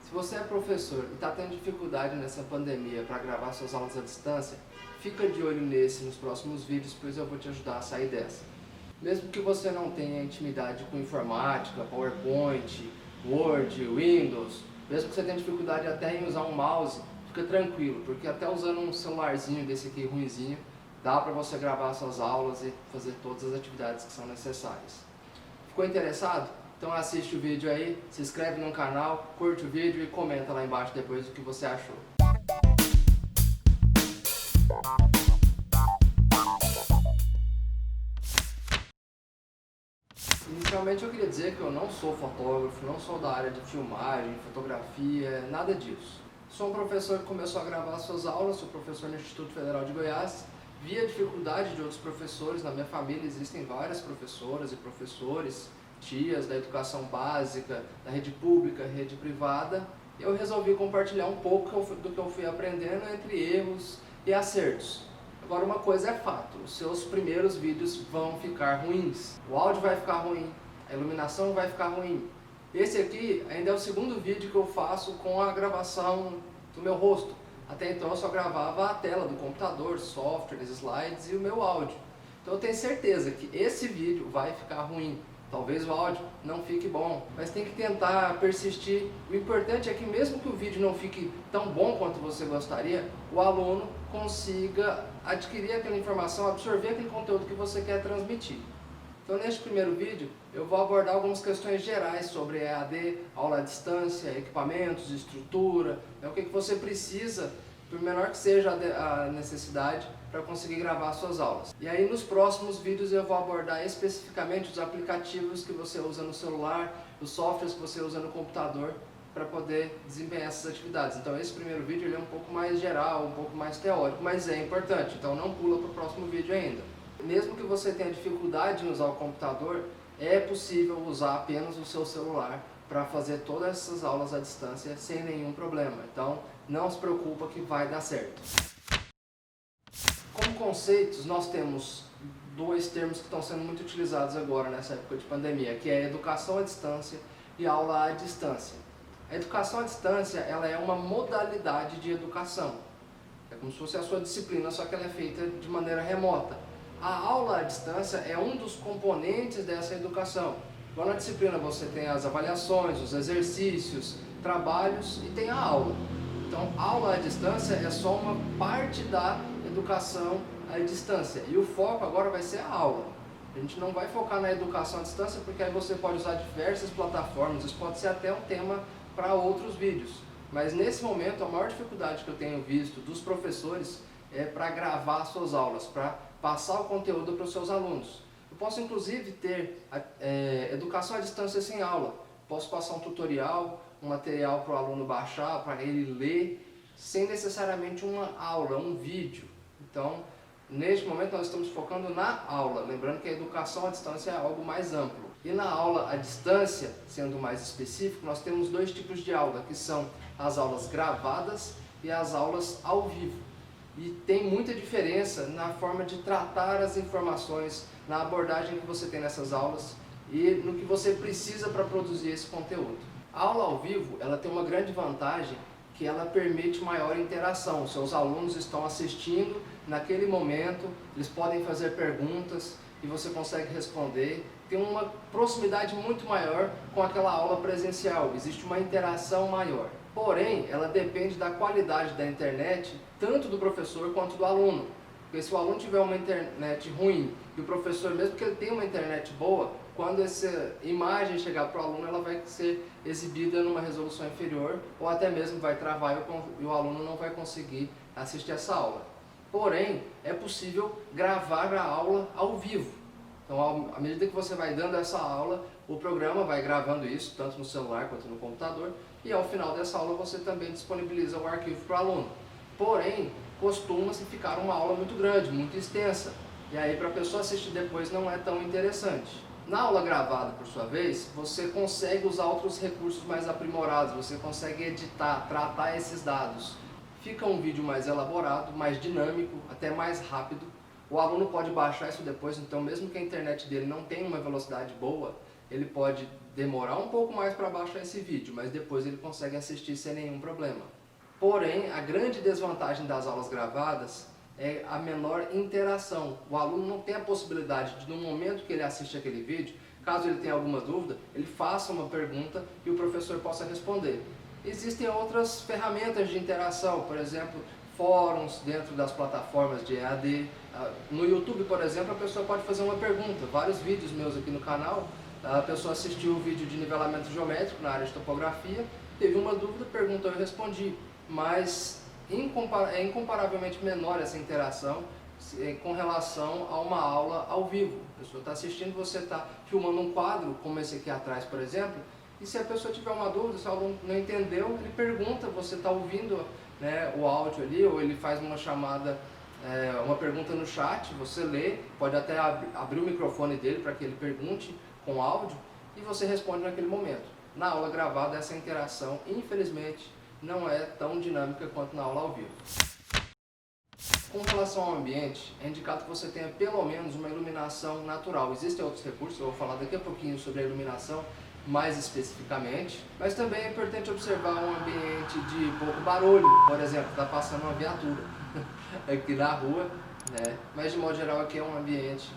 Se você é professor e está tendo dificuldade nessa pandemia para gravar suas aulas à distância, fica de olho nesse nos próximos vídeos, pois eu vou te ajudar a sair dessa. Mesmo que você não tenha intimidade com informática, PowerPoint, Word, Windows, mesmo que você tenha dificuldade até em usar um mouse, fica tranquilo, porque até usando um celularzinho desse aqui ruinzinho, dá para você gravar suas aulas e fazer todas as atividades que são necessárias. Ficou interessado? Então assiste o vídeo aí, se inscreve no canal, curte o vídeo e comenta lá embaixo depois o que você achou. Inicialmente eu queria dizer que eu não sou fotógrafo, não sou da área de filmagem, fotografia, nada disso. Sou um professor que começou a gravar suas aulas, sou professor no Instituto Federal de Goiás, vi a dificuldade de outros professores. Na minha família existem várias professoras e professores, tias da educação básica, da rede pública, rede privada. Eu resolvi compartilhar um pouco do que eu fui aprendendo entre erros e acertos. Agora uma coisa é fato, os seus primeiros vídeos vão ficar ruins, o áudio vai ficar ruim, a iluminação vai ficar ruim. Esse aqui ainda é o segundo vídeo que eu faço com a gravação do meu rosto. Até então eu só gravava a tela do computador, softwares, slides e o meu áudio. Então eu tenho certeza que esse vídeo vai ficar ruim. Talvez o áudio não fique bom, mas tem que tentar persistir. O importante é que mesmo que o vídeo não fique tão bom quanto você gostaria, o aluno consiga adquirir aquela informação, absorver aquele conteúdo que você quer transmitir. Então neste primeiro vídeo eu vou abordar algumas questões gerais sobre EAD, aula à distância, equipamentos, estrutura, o que você precisa, por menor que seja a necessidade, para conseguir gravar suas aulas. E aí nos próximos vídeos eu vou abordar especificamente os aplicativos que você usa no celular, os softwares que você usa no computador para poder desempenhar essas atividades. Então esse primeiro vídeo ele é um pouco mais geral, um pouco mais teórico, mas é importante, então não pula para o próximo vídeo ainda. Mesmo que você tenha dificuldade em usar o computador, é possível usar apenas o seu celular para fazer todas essas aulas à distância sem nenhum problema. Então não se preocupa que vai dar certo. Como conceitos, nós temos dois termos que estão sendo muito utilizados agora nessa época de pandemia, que é educação à distância e aula à distância. A educação à distância ela é uma modalidade de educação. É como se fosse a sua disciplina, só que ela é feita de maneira remota. A aula à distância é um dos componentes dessa educação. Igual na disciplina você tem as avaliações, os exercícios, trabalhos e tem a aula. Então, aula à distância é só uma parte da educação à distância. E o foco agora vai ser a aula. A gente não vai focar na educação à distância porque aí você pode usar diversas plataformas, isso pode ser até um tema para outros vídeos. Mas nesse momento a maior dificuldade que eu tenho visto dos professores é para gravar suas aulas, para passar o conteúdo para os seus alunos. Eu posso inclusive ter educação à distância sem aula. Posso passar um tutorial, um material para o aluno baixar, para ele ler, sem necessariamente uma aula, um vídeo. Então, neste momento nós estamos focando na aula, lembrando que a educação à distância é algo mais amplo. E na aula à distância, sendo mais específico, nós temos dois tipos de aula, que são as aulas gravadas e as aulas ao vivo. E tem muita diferença na forma de tratar as informações, na abordagem que você tem nessas aulas e no que você precisa para produzir esse conteúdo. A aula ao vivo, ela tem uma grande vantagem que ela permite maior interação. Os seus alunos estão assistindo naquele momento, eles podem fazer perguntas e você consegue responder. Tem uma proximidade muito maior com aquela aula presencial, existe uma interação maior. Porém, ela depende da qualidade da internet, tanto do professor quanto do aluno. Porque se o aluno tiver uma internet ruim e o professor, mesmo que ele tenha uma internet boa, quando essa imagem chegar para o aluno, ela vai ser exibida numa resolução inferior ou até mesmo vai travar e o aluno não vai conseguir assistir essa aula. Porém, é possível gravar a aula ao vivo. Então, à medida que você vai dando essa aula, o programa vai gravando isso, tanto no celular quanto no computador, e ao final dessa aula você também disponibiliza o arquivo para o aluno. Porém, costuma-se ficar uma aula muito grande, muito extensa, e aí para a pessoa assistir depois não é tão interessante. Na aula gravada, por sua vez, você consegue usar outros recursos mais aprimorados, você consegue editar, tratar esses dados. Fica um vídeo mais elaborado, mais dinâmico, até mais rápido. O aluno pode baixar isso depois, então mesmo que a internet dele não tenha uma velocidade boa, ele pode demorar um pouco mais para baixar esse vídeo, mas depois ele consegue assistir sem nenhum problema. Porém, a grande desvantagem das aulas gravadas é a menor interação. O aluno não tem a possibilidade de, no momento que ele assiste aquele vídeo, caso ele tenha alguma dúvida, ele faça uma pergunta e o professor possa responder. Existem outras ferramentas de interação, por exemplo, fóruns dentro das plataformas de EAD. No YouTube, por exemplo, a pessoa pode fazer uma pergunta. Vários vídeos meus aqui no canal, a pessoa assistiu o vídeo de nivelamento geométrico na área de topografia, teve uma dúvida, perguntou e eu respondi. Mas é incomparavelmente menor essa interação com relação a uma aula ao vivo. A pessoa está assistindo, você está filmando um quadro, como esse aqui atrás, por exemplo, e se a pessoa tiver uma dúvida, se o aluno não entendeu, ele pergunta, você está ouvindo, né, o áudio ali, ou ele faz uma chamada, uma pergunta no chat, você lê, pode até abrir o microfone dele para que ele pergunte com áudio, e você responde naquele momento. Na aula gravada, essa interação, infelizmente, não é tão dinâmica quanto na aula ao vivo. Com relação ao ambiente, é indicado que você tenha pelo menos uma iluminação natural. Existem outros recursos, eu vou falar daqui a pouquinho sobre a iluminação mais especificamente, mas também é importante observar um ambiente de pouco barulho. Por exemplo, está passando uma viatura aqui na rua, né? Mas de modo geral aqui é um ambiente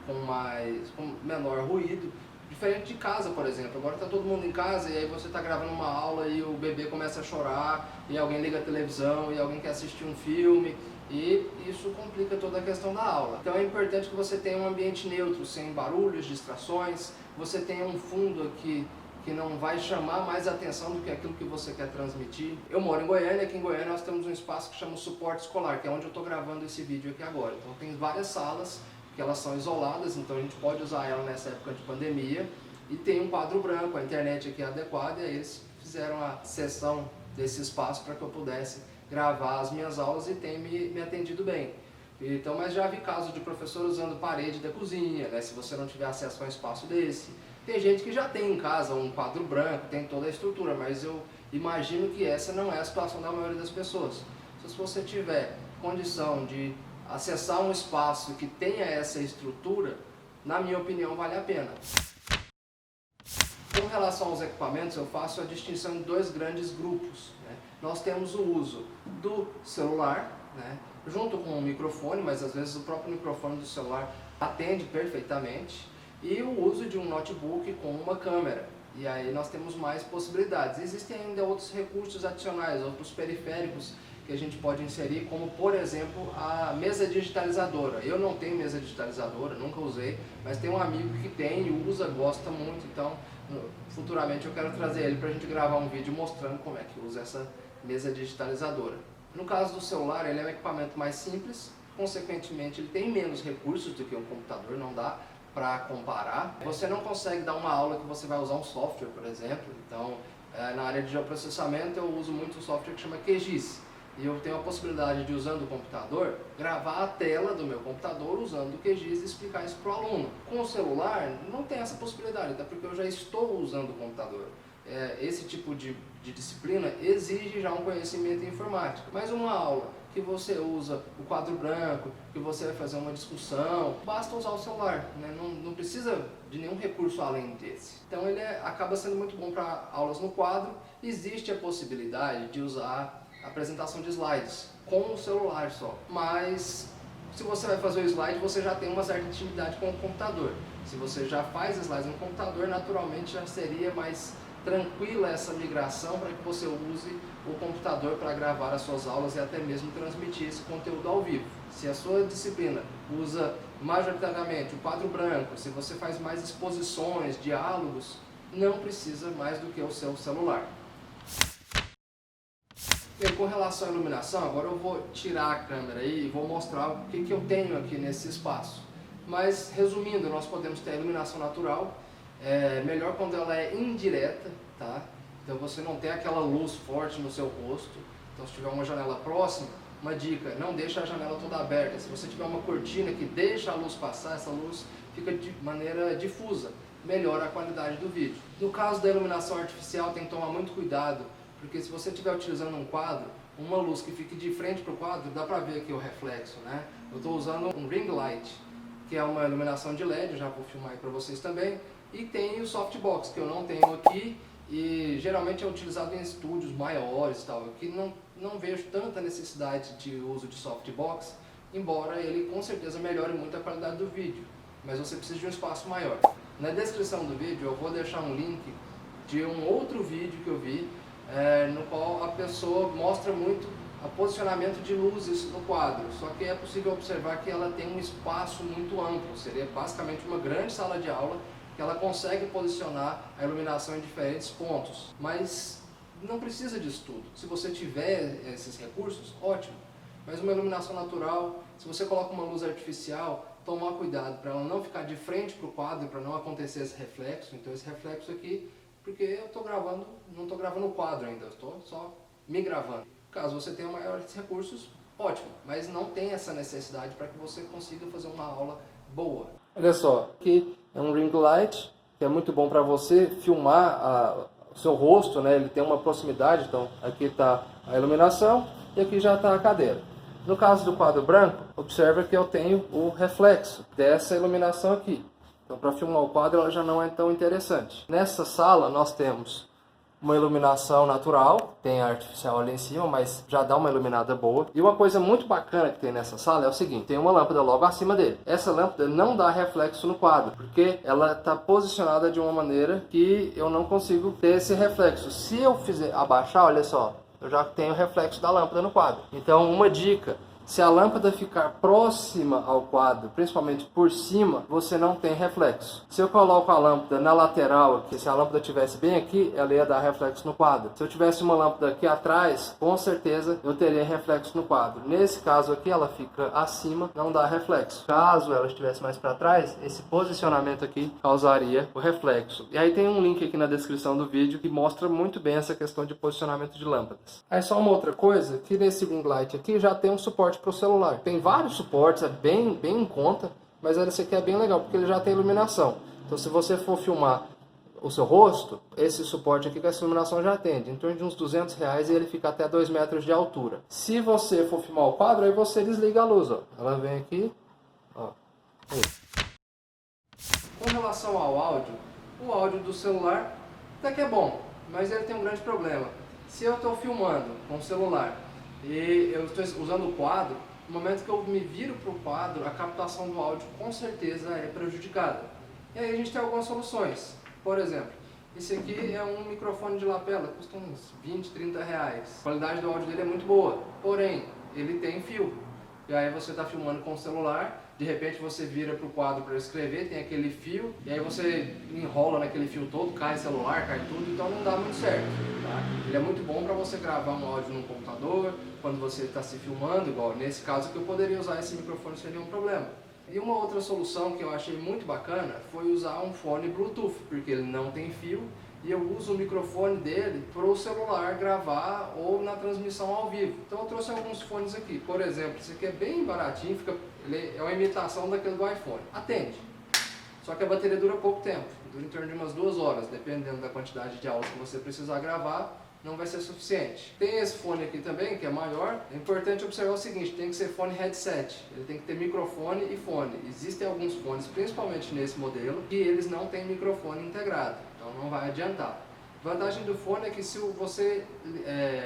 com menor ruído. Diferente de casa, por exemplo. Agora está todo mundo em casa e aí você está gravando uma aula e o bebê começa a chorar e alguém liga a televisão e alguém quer assistir um filme e isso complica toda a questão da aula. Então é importante que você tenha um ambiente neutro, sem barulhos, distrações, você tenha um fundo aqui que não vai chamar mais atenção do que aquilo que você quer transmitir. Eu moro em Goiânia, aqui em Goiânia nós temos um espaço que chama Suporte Escolar, que é onde eu estou gravando esse vídeo aqui agora. Então tem várias salas que elas são isoladas, então a gente pode usar ela nessa época de pandemia, e tem um quadro branco, a internet aqui é adequada, e aí eles fizeram a cessão desse espaço para que eu pudesse gravar as minhas aulas e tem me atendido bem. Então, mas já vi casos de professor usando parede da cozinha, né, se você não tiver acesso a um espaço desse. Tem gente que já tem em casa um quadro branco, tem toda a estrutura, mas eu imagino que essa não é a situação da maioria das pessoas. Então, se você tiver condição de acessar um espaço que tenha essa estrutura, na minha opinião, vale a pena. Com relação aos equipamentos, eu faço a distinção em dois grandes grupos, né? Nós temos o uso do celular, né, junto com o microfone, mas às vezes o próprio microfone do celular atende perfeitamente, e o uso de um notebook com uma câmera. E aí nós temos mais possibilidades. Existem ainda outros recursos adicionais, outros periféricos que a gente pode inserir, como por exemplo a mesa digitalizadora. Eu não tenho mesa digitalizadora, nunca usei, mas tem um amigo que tem e usa, gosta muito, então futuramente eu quero trazer ele para a gente gravar um vídeo mostrando como é que usa essa mesa digitalizadora. No caso do celular, ele é um equipamento mais simples, consequentemente ele tem menos recursos do que um computador, não dá para comparar. Você não consegue dar uma aula que você vai usar um software, por exemplo. Então, na área de geoprocessamento eu uso muito um software que chama QGIS. E eu tenho a possibilidade de, usando o computador, gravar a tela do meu computador usando o QGIS e explicar isso para o aluno. Com o celular, não tem essa possibilidade, até porque eu já estou usando o computador. Esse tipo de disciplina exige já um conhecimento em informática. Mas uma aula que você usa o quadro branco, que você vai fazer uma discussão, basta usar o celular, né? Não precisa de nenhum recurso além desse. Então ele acaba sendo muito bom para aulas no quadro. Existe a possibilidade de usar a apresentação de slides com o celular só, mas se você vai fazer o slide, você já tem uma certa intimidade com o computador. Se você já faz slides no computador, naturalmente já seria mais tranquila essa migração para que você use o computador para gravar as suas aulas e até mesmo transmitir esse conteúdo ao vivo. Se a sua disciplina usa majoritariamente o quadro branco, se você faz mais exposições, diálogos, não precisa mais do que o seu celular. E com relação à iluminação, agora eu vou tirar a câmera aí e vou mostrar o que eu tenho aqui nesse espaço. Mas, resumindo, nós podemos ter a iluminação natural, melhor quando ela é indireta, tá? Então você não tem aquela luz forte no seu rosto. Então se tiver uma janela próxima, uma dica, não deixa a janela toda aberta. Se você tiver uma cortina que deixa a luz passar, essa luz fica de maneira difusa, melhora a qualidade do vídeo. No caso da iluminação artificial, tem que tomar muito cuidado, porque se você estiver utilizando um quadro, uma luz que fique de frente para o quadro, dá para ver aqui o reflexo, né? Eu estou usando um ring light, que é uma iluminação de LED, já vou filmar aí para vocês também. E tem o softbox, que eu não tenho aqui, e geralmente é utilizado em estúdios maiores e tal. Aqui não vejo tanta necessidade de uso de softbox, embora ele com certeza melhore muito a qualidade do vídeo, mas você precisa de um espaço maior. Na descrição do vídeo eu vou deixar um link de um outro vídeo que eu vi, no qual a pessoa mostra muito o posicionamento de luzes no quadro, só que é possível observar que ela tem um espaço muito amplo, seria basicamente uma grande sala de aula, que ela consegue posicionar a iluminação em diferentes pontos, mas não precisa disso tudo. Se você tiver esses recursos, ótimo, mas uma iluminação natural, se você coloca uma luz artificial, tomar cuidado para ela não ficar de frente para o quadro, para não acontecer esse reflexo. Então esse reflexo aqui, porque eu estou gravando, não estou gravando o quadro ainda, eu estou só me gravando. Caso você tenha maiores recursos, ótimo, mas não tem essa necessidade para que você consiga fazer uma aula boa. Olha só, aqui é um ring light, que é muito bom para você filmar o seu rosto, né? Ele tem uma proximidade, então aqui está a iluminação e aqui já está a cadeira. No caso do quadro branco, observa que eu tenho o reflexo dessa iluminação aqui. Então para filmar o quadro ela já não é tão interessante. Nessa sala nós temos uma iluminação natural, tem a artificial ali em cima, mas já dá uma iluminada boa. E uma coisa muito bacana que tem nessa sala é o seguinte, tem uma lâmpada logo acima dele. Essa lâmpada não dá reflexo no quadro, porque ela está posicionada de uma maneira que eu não consigo ter esse reflexo. Se eu fizer abaixar, olha só, eu já tenho reflexo da lâmpada no quadro. Então uma dica, se a lâmpada ficar próxima ao quadro, principalmente por cima, você não tem reflexo. Se eu coloco a lâmpada na lateral aqui, se a lâmpada estivesse bem aqui, ela ia dar reflexo no quadro. Se eu tivesse uma lâmpada aqui atrás, com certeza eu teria reflexo no quadro. Nesse caso aqui, ela fica acima, não dá reflexo. Caso ela estivesse mais para trás, esse posicionamento aqui causaria o reflexo. E aí tem um link aqui na descrição do vídeo que mostra muito bem essa questão de posicionamento de lâmpadas. Aí só uma outra coisa, que nesse ring light aqui já tem um suporte para o celular. Tem vários suportes, é bem em conta, mas esse aqui é bem legal porque ele já tem iluminação. Então se você for filmar o seu rosto, esse suporte aqui com essa iluminação já atende. Em torno de uns R$200 e ele fica até 2 metros de altura. Se você for filmar o quadro, aí você desliga a luz. Ó. Ela vem aqui. Ó. Com relação ao áudio, o áudio do celular até que é bom, mas ele tem um grande problema. Se eu estou filmando com o celular e eu estou usando o quadro, no momento que eu me viro para o quadro, a captação do áudio com certeza é prejudicada. E aí a gente tem algumas soluções. Por exemplo, esse aqui é um microfone de lapela, custa uns R$20, R$30. A qualidade do áudio dele é muito boa, porém, ele tem fio. E aí você está filmando com o celular, de repente você vira para o quadro para escrever, tem aquele fio, e aí você enrola naquele fio todo, cai celular, cai tudo, então não dá muito certo. Tá? Ele é muito bom para você gravar um áudio no computador, quando você está se filmando, igual nesse caso que eu poderia usar esse microfone sem nenhum problema. E uma outra solução que eu achei muito bacana foi usar um fone Bluetooth, porque ele não tem fio, e eu uso o microfone dele para o celular gravar ou na transmissão ao vivo. Então eu trouxe alguns fones aqui. Por exemplo, esse aqui é bem baratinho, ele é uma imitação daquele do iPhone. Atende. Só que a bateria dura pouco tempo, dura em torno de umas 2 horas, dependendo da quantidade de aulas que você precisar gravar, não vai ser suficiente. Tem esse fone aqui também, que é maior. É importante observar o seguinte, tem que ser fone headset. Ele tem que ter microfone e fone. Existem alguns fones, principalmente nesse modelo, que eles não têm microfone integrado. Então não vai adiantar. A vantagem do fone é que se você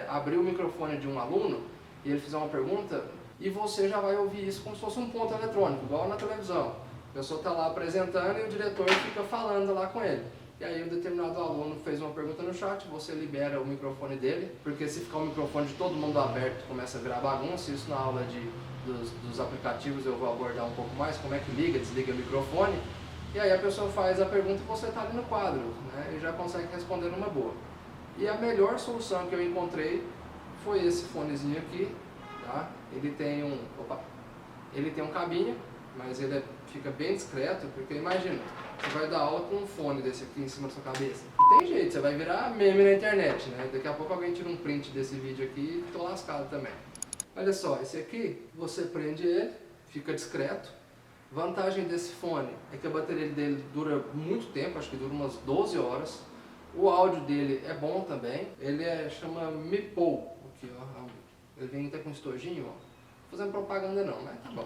abrir o microfone de um aluno e ele fizer uma pergunta, e você já vai ouvir isso como se fosse um ponto eletrônico, igual na televisão. A pessoa está lá apresentando e o diretor fica falando lá com ele. E aí um determinado aluno fez uma pergunta no chat, você libera o microfone dele, porque se ficar o microfone de todo mundo aberto, começa a virar bagunça. Isso na aula dos aplicativos eu vou abordar um pouco mais, como é que liga, desliga o microfone. E aí a pessoa faz a pergunta e você está ali no quadro, né, e já consegue responder numa boa. E a melhor solução que eu encontrei foi esse fonezinho aqui, tá? Ele tem um cabinho, mas ele fica bem discreto, porque imagina, você vai dar aula com um fone desse aqui em cima da sua cabeça. Não tem jeito, você vai virar meme na internet, né? Daqui a pouco alguém tira um print desse vídeo aqui e tô lascado também. Olha só, esse aqui, você prende ele, fica discreto. Vantagem desse fone é que a bateria dele dura muito tempo, acho que dura umas 12 horas. O áudio dele é bom também. Ele chama Mipol. Aqui, ó. Ele vem até com estojinho, ó. Não tô fazendo propaganda não, mas tá bom.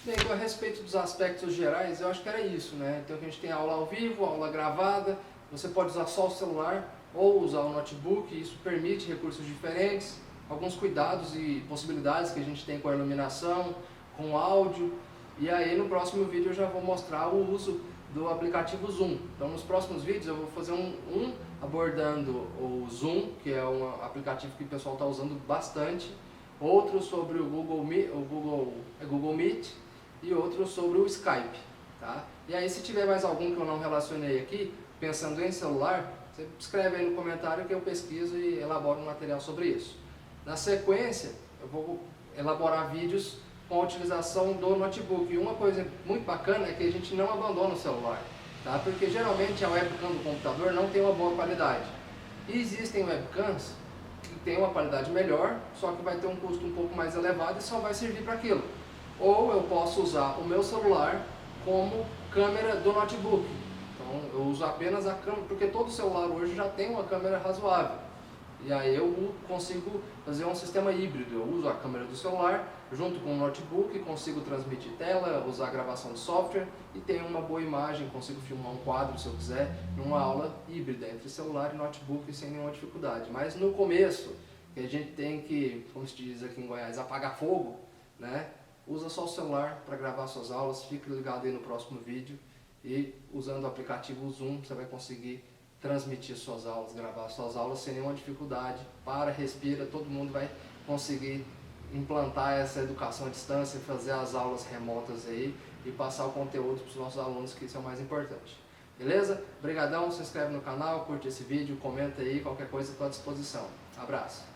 Bem, a respeito dos aspectos gerais, eu acho que era isso, né? Então a gente tem aula ao vivo, aula gravada, você pode usar só o celular ou usar o notebook, isso permite recursos diferentes, alguns cuidados e possibilidades que a gente tem com a iluminação, com o áudio, e aí no próximo vídeo eu já vou mostrar o uso do aplicativo Zoom. Então nos próximos vídeos eu vou fazer um abordando o Zoom, que é um aplicativo que o pessoal está usando bastante, outro sobre o Google Meet e outro sobre o Skype, tá? E aí se tiver mais algum que eu não relacionei aqui, pensando em celular, você escreve aí no comentário que eu pesquiso e elaboro um material sobre isso. Na sequência, eu vou elaborar vídeos com a utilização do notebook. E uma coisa muito bacana é que a gente não abandona o celular, tá? Porque geralmente a webcam do computador não tem uma boa qualidade. E existem webcams que tem uma qualidade melhor, só que vai ter um custo um pouco mais elevado e só vai servir para aquilo. Ou eu posso usar o meu celular como câmera do notebook. Então eu uso apenas a câmera, porque todo celular hoje já tem uma câmera razoável. E aí eu consigo fazer um sistema híbrido. Eu uso a câmera do celular junto com o notebook, consigo transmitir tela, usar gravação de software e tenho uma boa imagem, consigo filmar um quadro se eu quiser, numa aula híbrida entre celular e notebook sem nenhuma dificuldade. Mas no começo, que a gente tem que, como se diz aqui em Goiás, apagar fogo, né? Usa só o celular para gravar suas aulas, fique ligado aí no próximo vídeo e usando o aplicativo Zoom você vai conseguir transmitir suas aulas, gravar suas aulas sem nenhuma dificuldade. Para, respira, todo mundo vai conseguir implantar essa educação à distância, fazer as aulas remotas aí e passar o conteúdo para os nossos alunos, que isso é o mais importante. Beleza? Obrigadão, se inscreve no canal, curte esse vídeo, comenta aí, qualquer coisa estou à disposição. Abraço!